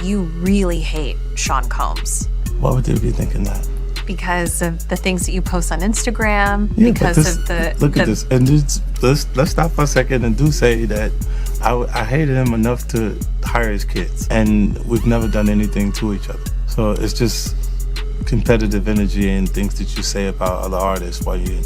you really hate Sean Combs. Why would they be thinking that? Because of the things that you post on Instagram, Yeah, because of the... Look at this. And let's stop for a second and do say that I hated him enough to hire his kids. And we've never done anything to each other. So it's just competitive energy and things that you say about other artists while you're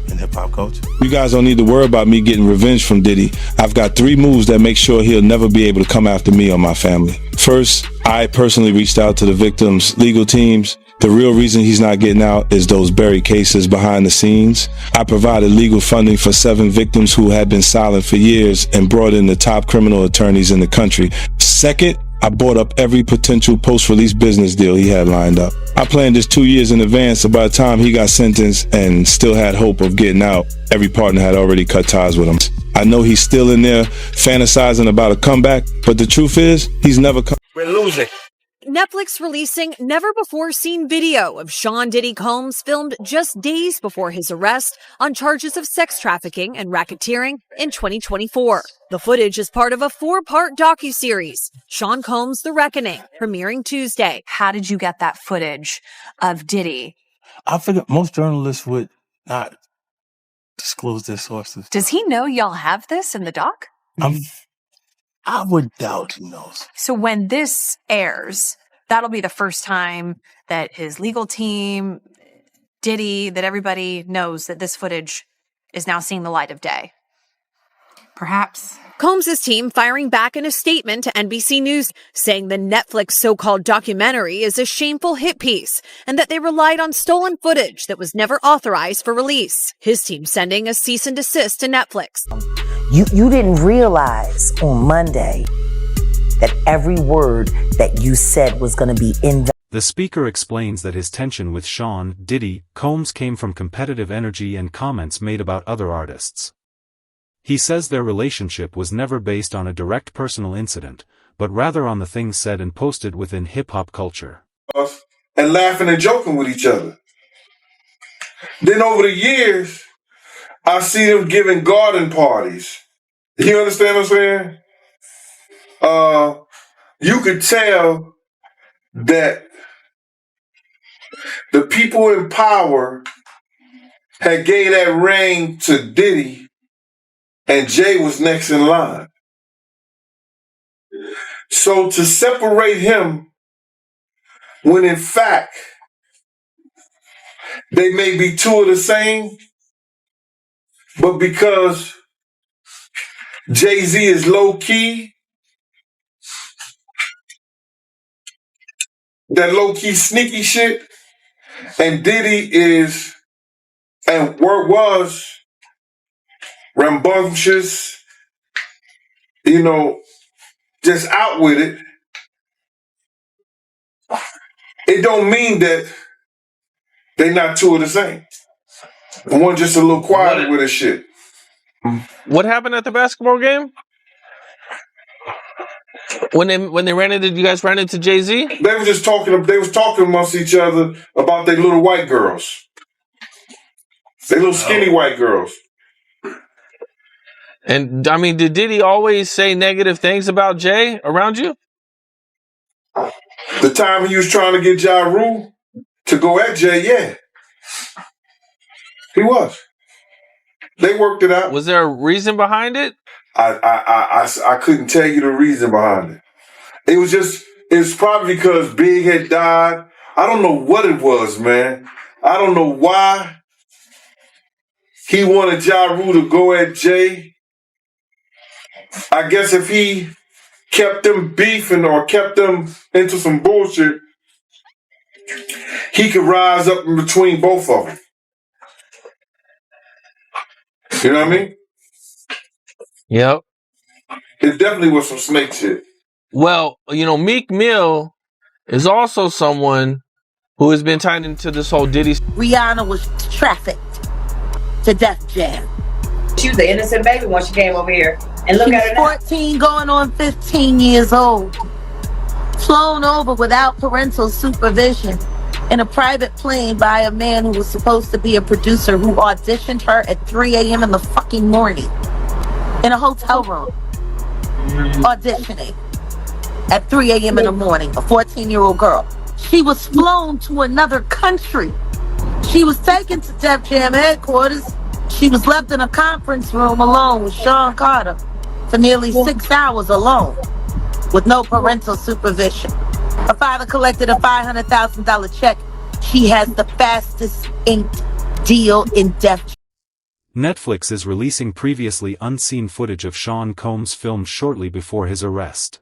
in hip-hop culture. You guys don't need to worry about me getting revenge from Diddy. I've got 3 moves that make sure he'll never be able to come after me or my family. First, I personally reached out to the victims' legal teams. The real reason he's not getting out is those buried cases behind the scenes. I provided legal funding for 7 victims who had been silent for years and brought in the top criminal attorneys in the country. Second, I bought up every potential post-release business deal he had lined up. I planned this 2 years in advance, so by the time he got sentenced and still had hope of getting out, every partner had already cut ties with him. I know he's still in there fantasizing about a comeback, but the truth is, he's never come. We're losing. Netflix releasing never-before-seen video of Sean Diddy Combs filmed just days before his arrest on charges of sex trafficking and racketeering in 2024. The footage is part of a 4-part docuseries, Sean Combs: The Reckoning, premiering Tuesday. How did you get that footage of Diddy? I figure most journalists would not disclose their sources. Does he know y'all have this in the doc? I would doubt he knows. So when this airs, that'll be the first time that his legal team, Diddy, that everybody knows that this footage is now seeing the light of day. Perhaps. Combs' team firing back in a statement to NBC News, saying the Netflix so-called documentary is a shameful hit piece and that they relied on stolen footage that was never authorized for release. His team sending a cease and desist to Netflix. You didn't realize on Monday that every word that you said was going to be in The speaker explains that his tension with Sean Diddy Combs came from competitive energy and comments made about other artists. He says their relationship was never based on a direct personal incident, but rather on the things said and posted within hip-hop culture. And laughing and joking with each other. Then over the years, I see them giving garden parties. You understand what I'm saying? You could tell that the people in power had gave that ring to Diddy, and Jay was next in line. So to separate him, when in fact they may be two of the same, but because Jay-Z is low-key, that low-key sneaky shit, and Diddy is, and was, rambunctious, just out with it. It don't mean that they not two of the same. One just a little quieter with his shit. What happened at the basketball game? When they ran into, you guys ran into Jay-Z? They were just talking. They was talking amongst each other about their little white girls. They little skinny white girls. And I mean, did Diddy always say negative things about Jay around you? The time he was trying to get Ja Rule to go at Jay, yeah, he was. They worked it out. Was there a reason behind it? I couldn't tell you the reason behind it. It's probably because Big had died. I don't know what it was, man. I don't know why he wanted Ja Rule to go at Jay. I guess if he kept them beefing or kept them into some bullshit, he could rise up in between both of them. You know what I mean? Yep. It definitely was some snake shit. Well, Meek Mill is also someone who has been tied into this whole Diddy. Rihanna was trafficked to Def Jam. She was an innocent baby when she came over here. And look at her now. 14 going on 15 years old. Flown over without parental supervision in a private plane by a man who was supposed to be a producer who auditioned her at 3 a.m. in the fucking morning in a hotel room auditioning. at 3 a.m. in the morning, a 14-year-old girl. She was flown to another country. She was taken to Def Jam headquarters. She was left in a conference room alone with Sean Carter for nearly 6 hours alone with no parental supervision. Her father collected a $500,000 check. She has the fastest inked deal in Def Jam. Netflix is releasing previously unseen footage of Sean Combs filmed shortly before his arrest.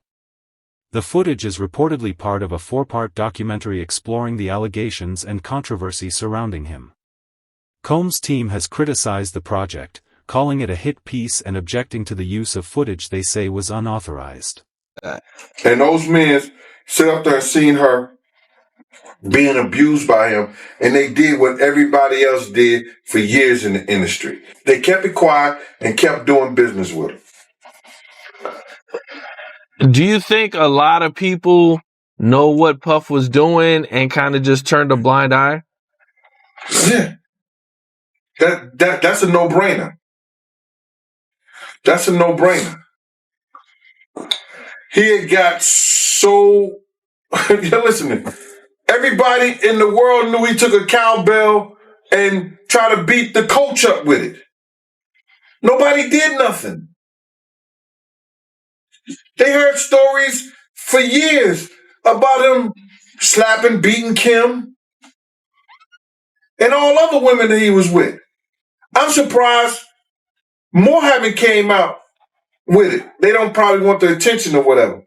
The footage is reportedly part of a 4-part documentary exploring the allegations and controversy surrounding him. Combs' team has criticized the project, calling it a hit piece and objecting to the use of footage they say was unauthorized. And those men sit up there and seen her being abused by him, and they did what everybody else did for years in the industry. They kept it quiet and kept doing business with him. Do you think a lot of people know what Puff was doing and kind of just turned a blind eye? Yeah. That's a no-brainer. That's a no-brainer. He had got so... You're listening. Everybody in the world knew he took a cowbell and tried to beat the coach up with it. Nobody did nothing. They heard stories for years about him slapping, beating Kim and all other women that he was with. I'm surprised more haven't came out with it. They don't probably want the attention or whatever.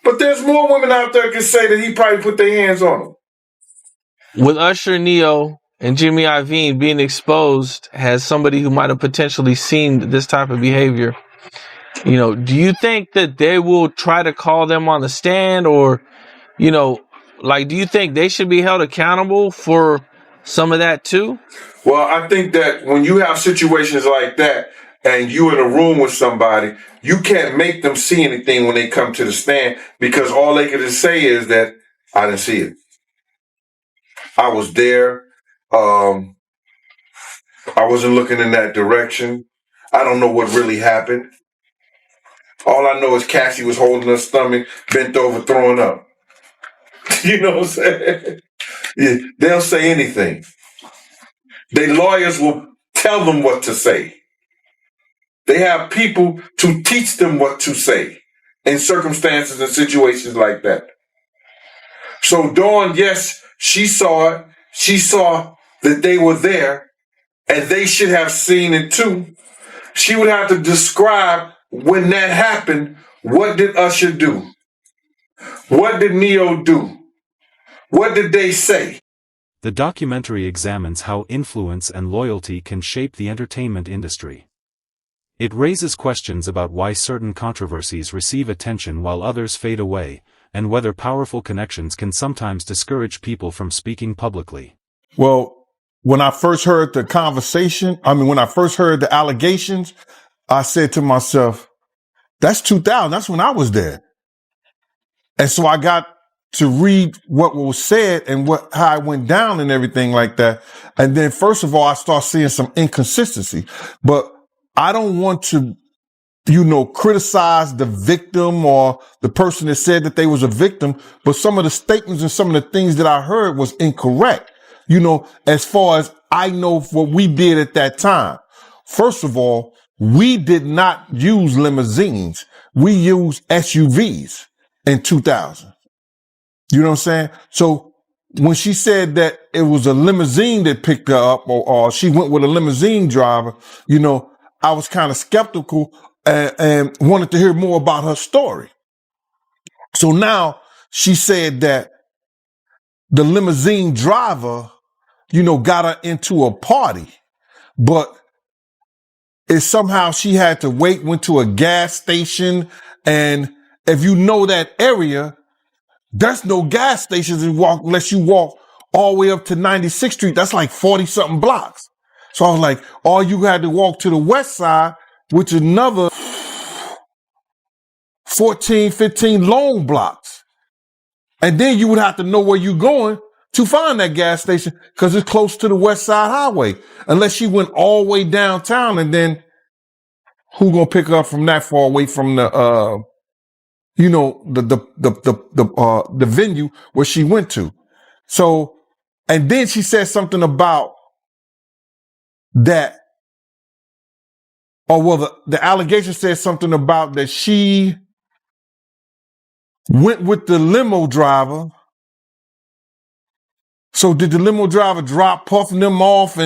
But there's more women out there can say that he probably put their hands on them. With Usher, Neo, and Jimmy Iovine being exposed as somebody who might have potentially seen this type of behavior, you know, do you think that they will try to call them on the stand, or, you know, like, do you think they should be held accountable for some of that too? Well, I think that when you have situations like that and you're in a room with somebody, you can't make them see anything when they come to the stand, because all they can just say is that I didn't see it. I was there. I wasn't looking in that direction. I don't know what really happened. All I know is Cassie was holding her stomach, bent over, throwing up. You know what I'm saying? Yeah, they'll say anything. Their lawyers will tell them what to say. They have people to teach them what to say in circumstances and situations like that. So Dawn, yes, she saw it. She saw that they were there, and they should have seen it too. She would have to describe when that happened. What did Usher do? What did Neo do? What did they say? The documentary examines how influence and loyalty can shape the entertainment industry. It raises questions about why certain controversies receive attention while others fade away, and whether powerful connections can sometimes discourage people from speaking publicly. Well, when I first heard the when I first heard the allegations, I said to myself, that's 2000. That's when I was there. And so I got to read what was said and how it went down and everything like that. And then first of all, I start seeing some inconsistency, but I don't want to, criticize the victim or the person that said that they was a victim, but some of the statements and some of the things that I heard was incorrect. As far as I know what we did at that time. First of all, we did not use limousines. We used SUVs in 2000. You know what I'm saying? So when she said that it was a limousine that picked her up or she went with a limousine driver, I was kind of skeptical and wanted to hear more about her story. So now she said that the limousine driver, got her into a party, but somehow she had to went to a gas station. And if you know that area, there's no gas stations unless you walk all the way up to 96th Street. That's like 40 something blocks. So I was like, all you had to walk to the west side, which is another 14, 15 long blocks. And then you would have to know where you're going to find that gas station because it's close to the West Side Highway. Unless you went all the way downtown, and then who gonna pick her up from that far away from the the venue where she went to. So, and then she said something about that, the allegation said something about that she went with the limo driver. So did the limo driver drop Puff and them off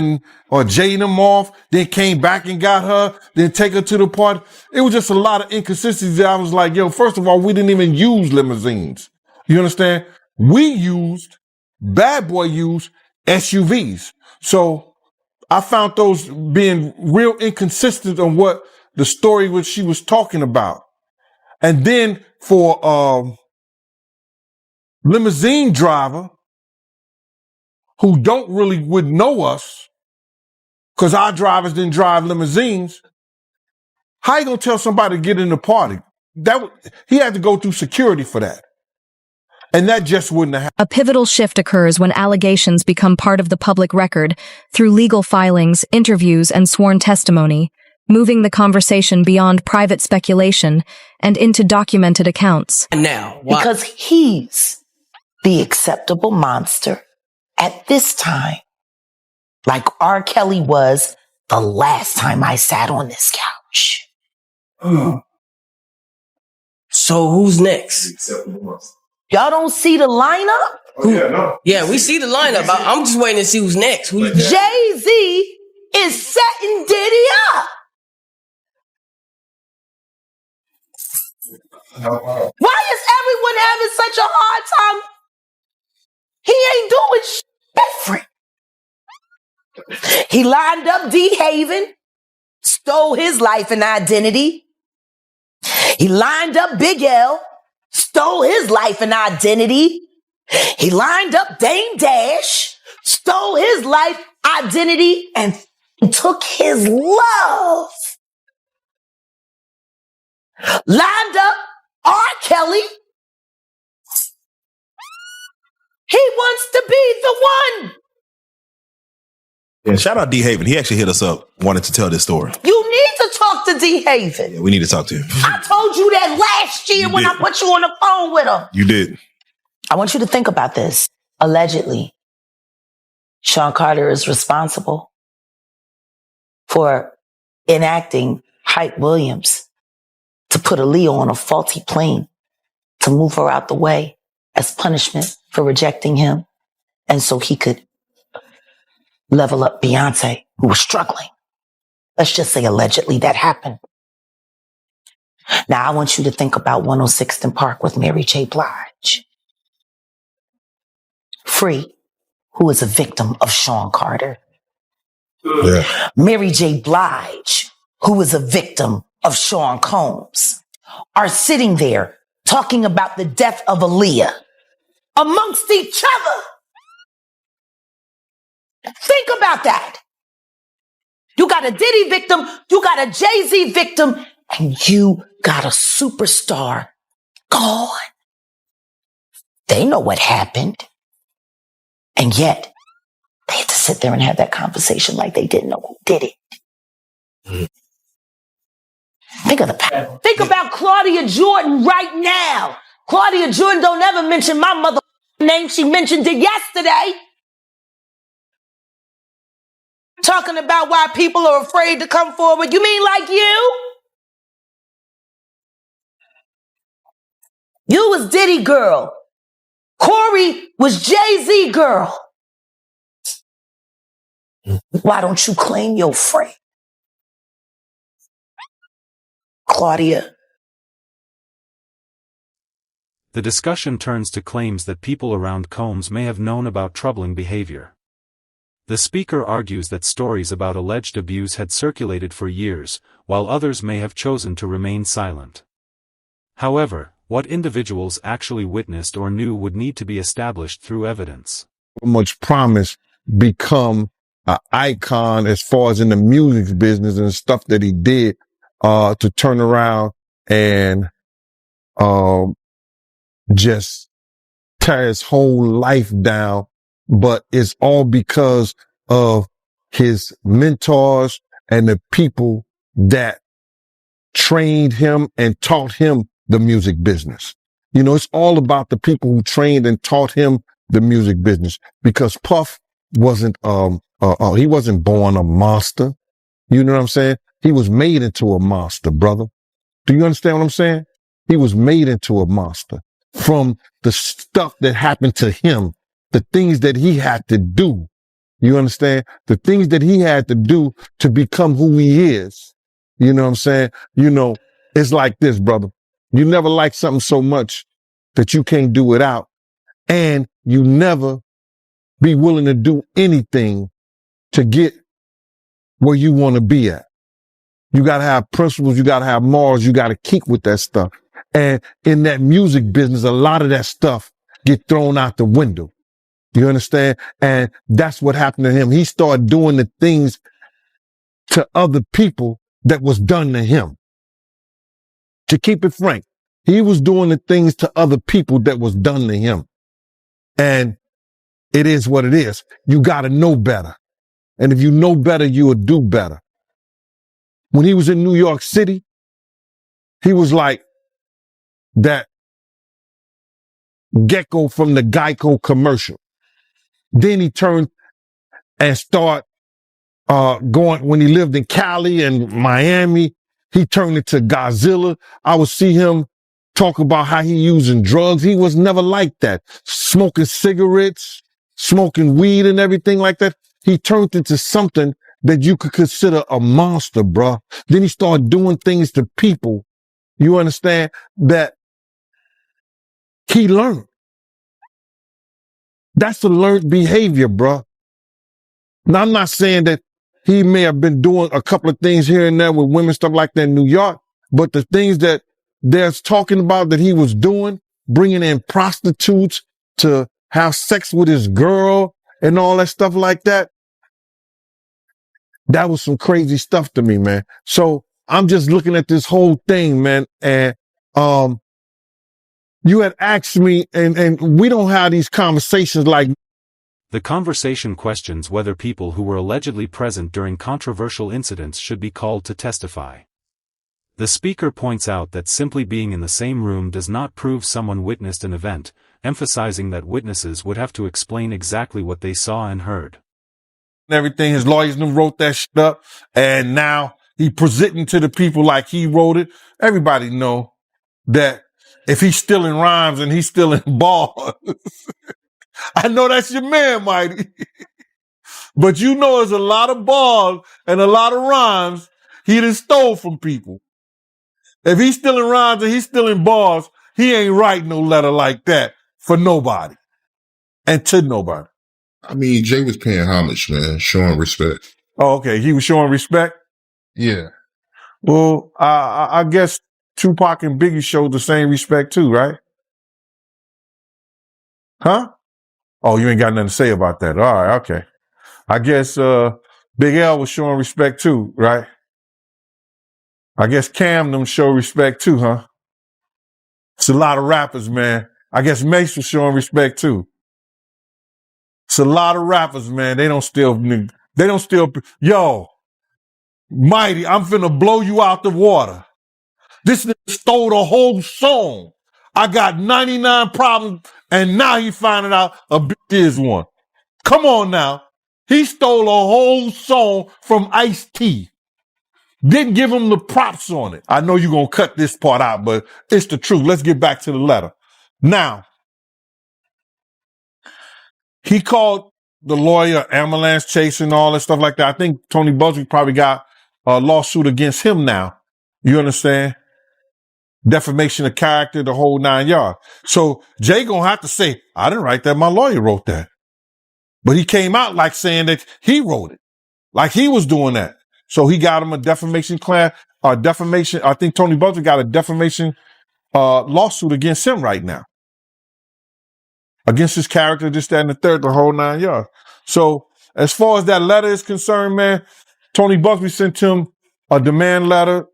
or Jay them off, then came back and got her, then take her to the party? It was just a lot of inconsistencies. I was like, yo, first of all, we didn't even use limousines. You understand? Bad Boy used SUVs. So I found those being real inconsistent on what the story which she was talking about. And then for limousine driver, who wouldn't know us, because our drivers didn't drive limousines, how you gonna tell somebody to get in the party? He had to go through security for that. And that just wouldn't have happened. A pivotal shift occurs when allegations become part of the public record through legal filings, interviews, and sworn testimony, moving the conversation beyond private speculation and into documented accounts. Now, why? Because he's the acceptable monster at this time, like R. Kelly was the last time I sat on this couch. So who's next? Y'all don't see the lineup? Yeah, we see the lineup. I'm just waiting to see who's next. Jay-Z is setting Diddy up. Why is everyone having such a hard time? He ain't doing different. He lined up D. Haven, stole his life and identity. He lined up Big L, stole his life and identity. He lined up Dame Dash, stole his life, identity, and took his love. Lined up R. Kelly. He wants to be the one. Yeah, shout out D. Haven. He actually hit us up, wanted to tell this story. You need to talk to D. Haven. Yeah, we need to talk to him. I told you that last year when I put you on the phone with him. You did. I want you to think about this. Allegedly, Sean Carter is responsible for enacting Hype Williams to put Aaliyah on a faulty plane to move her out the way as punishment for rejecting him, and so he could level up Beyonce, who was struggling. Let's just say allegedly that happened. Now I want you to think about 106th and Park with Mary J. Blige. Free, who is a victim of Sean Carter. Yeah. Mary J. Blige, who is a victim of Sean Combs, are sitting there talking about the death of Aaliyah amongst each other. Think about that. You got a Diddy victim, you got a Jay-Z victim, and you got a superstar gone. They know what happened. And yet, they had to sit there and have that conversation like they didn't know who did it. Think of the power. Think about Claudia Jordan right now. Claudia Jordan don't ever mention my mother name. She mentioned it yesterday. Talking about why people are afraid to come forward. You mean like you? You was Diddy girl. Corey was Jay-Z girl. Why don't you claim your friend? Claudia. The discussion turns to claims that people around Combs may have known about troubling behavior. The speaker argues that stories about alleged abuse had circulated for years, while others may have chosen to remain silent. However, what individuals actually witnessed or knew would need to be established through evidence. Much promise become an icon as far as in the music business and stuff that he did to turn around and just tear his whole life down. But it's all because of his mentors and the people that trained him and taught him the music business. You know, it's all about the people who trained and taught him the music business, because Puff wasn't, he wasn't born a monster. You know what I'm saying? He was made into a monster, brother. Do you understand what I'm saying? He was made into a monster from the stuff that happened to him, the things that he had to do. You understand? The things that he had to do to become who he is. You know what I'm saying? You know, it's like this, brother. You never like something so much that you can't do without, and you never be willing to do anything to get where you want to be at. You got to have principles. You got to have morals. You got to keep with that stuff. And in that music business, a lot of that stuff get thrown out the window. You understand? And that's what happened to him. He started doing the things to other people that was done to him. To keep it frank, he was doing the things to other people that was done to him. And it is what it is. You got to know better. And if you know better, you will do better. When he was in New York City, he was like that gecko from the Geico commercial. Then he turned and started going, when he lived in Cali and Miami, he turned into Godzilla. I would see him talk about how he using drugs. He was never like that. Smoking cigarettes, smoking weed and everything like that. He turned into something that you could consider a monster, bruh. Then he started doing things to people, you understand, that he learned. That's a learned behavior, bruh. Now, I'm not saying that he may have been doing a couple of things here and there with women, stuff like that in New York, but the things that they're talking about that he was doing, bringing in prostitutes to have sex with his girl and all that stuff like that, that was some crazy stuff to me, man. So I'm just looking at this whole thing, man, and you had asked me, and we don't have these conversations like. The conversation questions whether people who were allegedly present during controversial incidents should be called to testify. The speaker points out that simply being in the same room does not prove someone witnessed an event, emphasizing that witnesses would have to explain exactly what they saw and heard. Everything, his lawyers wrote that shit up, and now he presenting to the people like he wrote it. Everybody know that if he's stealing rhymes and he's stealing bars, I know that's your man, Mighty. But you know there's a lot of bars and a lot of rhymes he done stole from people. If he's stealing rhymes and he's stealing bars, he ain't write no letter like that for nobody and to nobody. I mean, Jay was paying homage, man, showing respect. Oh, okay. He was showing respect? Yeah. Well, I guess Tupac and Biggie showed the same respect too, right? Huh? Oh, you ain't got nothing to say about that. All right, okay. I guess Big L was showing respect too, right? I guess Cam them show respect too, huh? It's a lot of rappers, man. I guess Mace was showing respect too. It's a lot of rappers, man. They don't steal. Yo, Mighty, I'm finna blow you out the water. This nigga stole the whole song. I got 99 problems, and now he finding out a bitch is one. Come on now. He stole a whole song from Ice-T. Didn't give him the props on it. I know you're going to cut this part out, but it's the truth. Let's get back to the letter. Now, he called the lawyer ambulance chase and all that stuff like that. I think Tony Busby probably got a lawsuit against him now. You understand? Defamation of character, the whole 9 yards. So Jay gonna have to say, I didn't write that. My lawyer wrote that. But he came out like saying that he wrote it. Like he was doing that. So he got him a defamation defamation. I think Tony Busby got a defamation lawsuit against him right now. Against his character, this, that, and the third, the whole 9 yards. So as far as that letter is concerned, man, Tony Busby sent him a demand letter,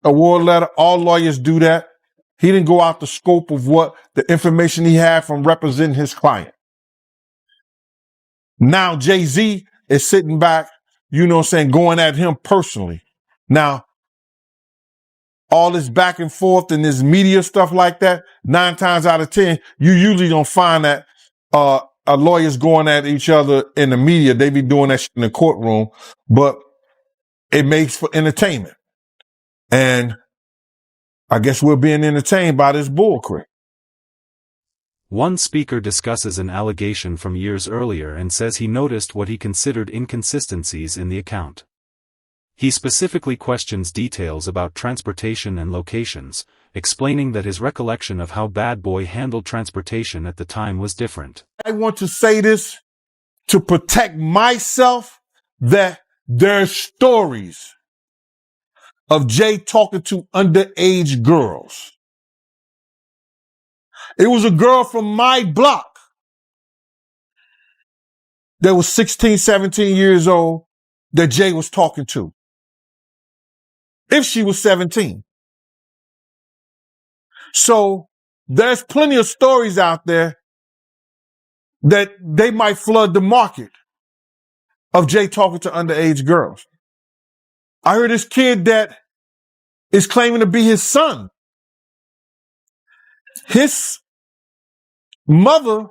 award letter. All lawyers do that. He didn't go out the scope of what the information he had from representing his client. Now Jay-Z is sitting back, you know what I'm saying, going at him personally. Now, all this back and forth and this media stuff like that, 9 times out of 10, you usually don't find that lawyers going at each other in the media. They be doing that shit in the courtroom, but it makes for entertainment. And I guess we're being entertained by this bullcrap. One speaker discusses an allegation from years earlier and says he noticed what he considered inconsistencies in the account. He specifically questions details about transportation and locations, explaining that his recollection of how Bad Boy handled transportation at the time was different. I want to say this to protect myself, that there's stories of Jay talking to underage girls. It was a girl from my block that was 16, 17 years old that Jay was talking to. If she was 17. So there's plenty of stories out there that they might flood the market of Jay talking to underage girls. I heard this kid that is claiming to be his son. His mother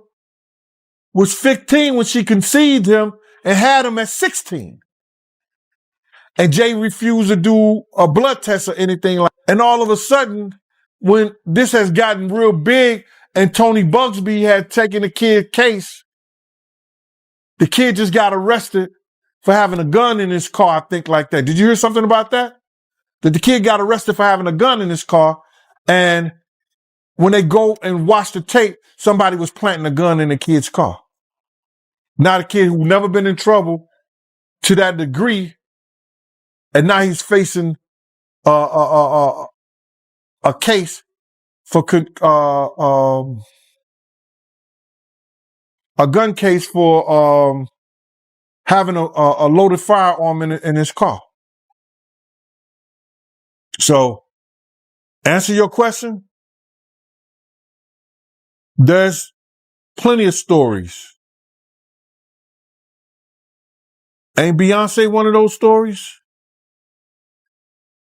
was 15 when she conceived him and had him at 16. And Jay refused to do a blood test or anything like that. And all of a sudden, when this has gotten real big and Tony Bugsby had taken the kid's case, the kid just got arrested for having a gun in his car, I think, like that. Did you hear something about that? That the kid got arrested for having a gun in his car, and when they go and watch the tape, somebody was planting a gun in the kid's car. Now the kid who never been in trouble to that degree, and now he's facing a case for a gun case for having a loaded firearm in his car. So, answer your question. There's plenty of stories. Ain't Beyonce one of those stories?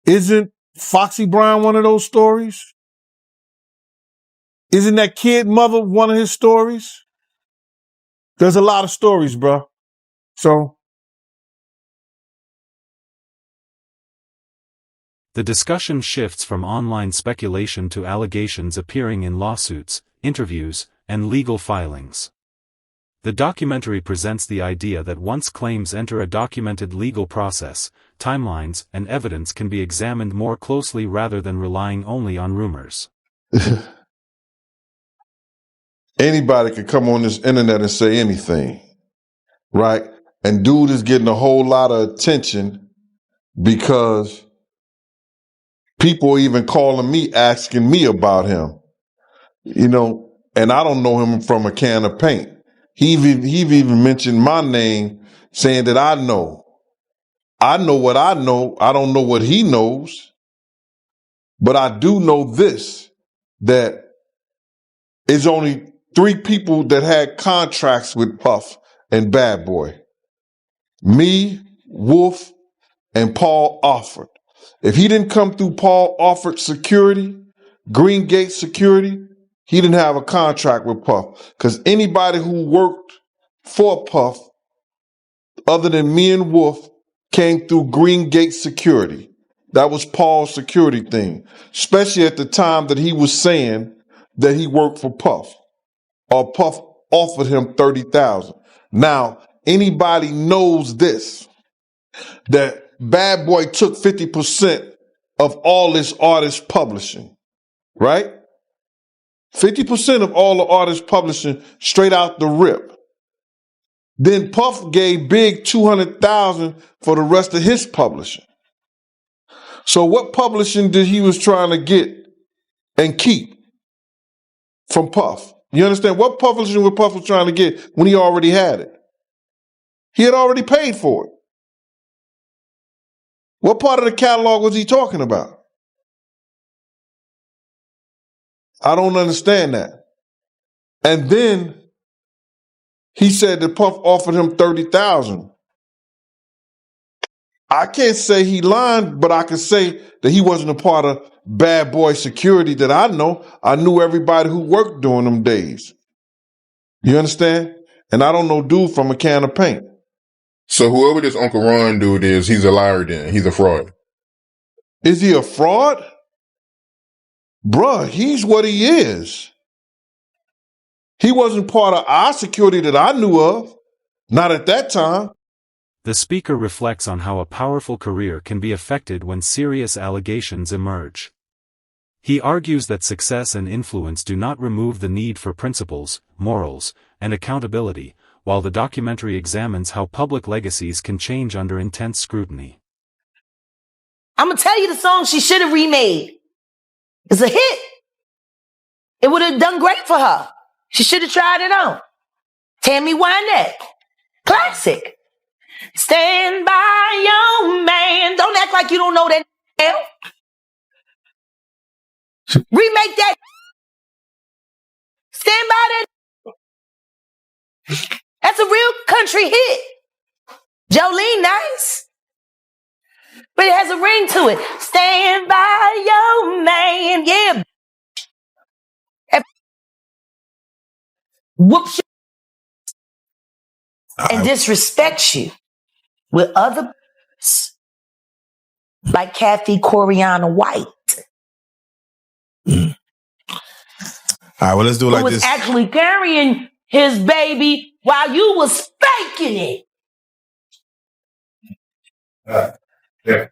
Isn't Foxy Brown one of those stories? Isn't that kid mother one of his stories? There's a lot of stories, bro. So. The discussion shifts from online speculation to allegations appearing in lawsuits, interviews, and legal filings. The documentary presents the idea that once claims enter a documented legal process, timelines and evidence can be examined more closely rather than relying only on rumors. Anybody can come on this internet and say anything, right? And dude is getting a whole lot of attention because people are even calling me, asking me about him, you know, and I don't know him from a can of paint. He even mentioned my name, saying that I know what I know. I don't know what he knows, but I do know this, that it's only 3 people that had contracts with Puff and Bad Boy. Me, Wolf, and Paul Offord. If he didn't come through Paul Offord Security, Green Gate Security, he didn't have a contract with Puff. Because anybody who worked for Puff, other than me and Wolf, came through Green Gate Security. That was Paul's security thing. Especially at the time that he was saying that he worked for Puff. Or Puff offered him $30,000. Now, anybody knows this, that Bad Boy took 50% of all this artist publishing, right? 50% of all the artist publishing straight out the rip. Then Puff gave Big $200,000 for the rest of his publishing. So what publishing did he was trying to get and keep from Puff? You understand? What publishing was Puff was trying to get when he already had it? He had already paid for it. What part of the catalog was he talking about? I don't understand that. And then he said that Puff offered him $30,000. I can't say he lied, but I can say that he wasn't a part of bad boy security that I know. I knew everybody who worked during them days. You understand? And I don't know dude from a can of paint. So whoever this Uncle Ron dude is, he's a liar then. He's a fraud. Is he a fraud? Bruh, he's what he is. He wasn't part of our security that I knew of. Not at that time. The speaker reflects on how a powerful career can be affected when serious allegations emerge. He argues that success and influence do not remove the need for principles, morals, and accountability, while the documentary examines how public legacies can change under intense scrutiny. I'm gonna tell you the song she should have remade. It's a hit. It would have done great for her. She should have tried it on. Tammy Wynette. Classic. Stand by your man. Don't act like you don't know that. Remake that. Stand by that. That's a real country hit. Jolene, nice. But it has a ring to it. Stand by your man. Yeah. Whoops you and disrespects you with other like Kathy Coriana White. All right, well, let's do it like who was this. actually carrying his baby while you was spanking it. Yeah.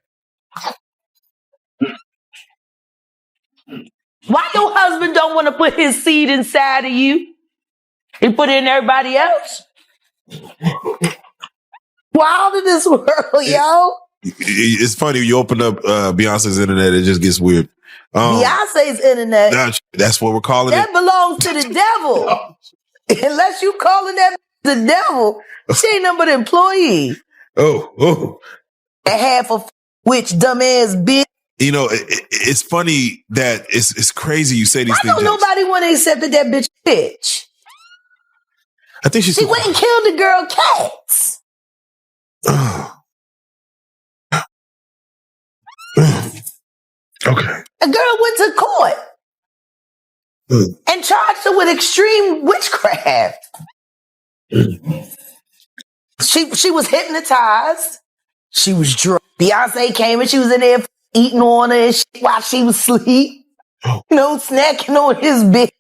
Why your husband don't want to put his seed inside of you? He put it in everybody else. Wild in this world, yo. It's funny, you open up Beyonce's internet, it just gets weird. Beyonce's internet. That's what we're calling that it. belongs to the devil. Unless you calling that the devil, she ain't nothing but an employee. Oh. And half of which dumbass bitch. You know, it's funny that it's crazy you say these Why things. don't nobody want to accept that bitch? I think she went and killed the girl Cats. Okay. A girl went to court and charged her with extreme witchcraft. She was hypnotized. She was drunk. Beyonce came and she was in there eating on her and shit while she was asleep. You know, snacking on his bitch,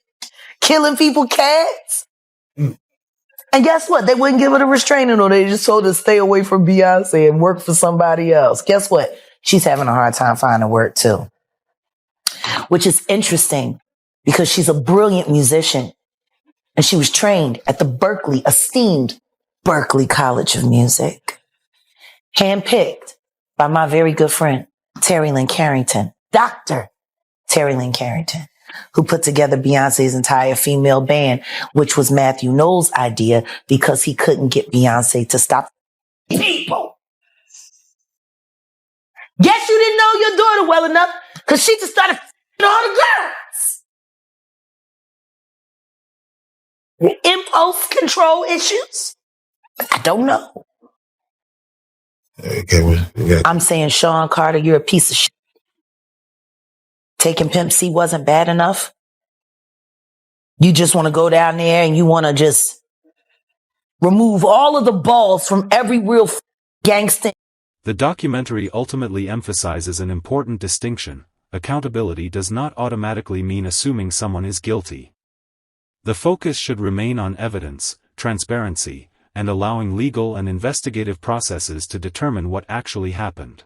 killing people cats. And guess what? They wouldn't give her the restraining order. They just told her to stay away from Beyonce and work for somebody else. Guess what? She's having a hard time finding work too. Which is interesting because she's a brilliant musician. And she was trained at the esteemed Berklee College of Music. Handpicked by my very good friend, Terry Lynn Carrington, Dr. Terry Lynn Carrington, who put together Beyonce's entire female band, which was Matthew Knowles' idea because he couldn't get Beyonce to stop people. Guess you didn't know your daughter well enough because she just started f***ing all the girls. Impulse control issues? I don't know. Okay, I'm saying, Sean Carter, you're a piece of shit. Taking Pimp C wasn't bad enough. You just want to go down there and you want to just remove all of the balls from every real gangster. The documentary ultimately emphasizes an important distinction. Accountability does not automatically mean assuming someone is guilty. The focus should remain on evidence, transparency, and allowing legal and investigative processes to determine what actually happened.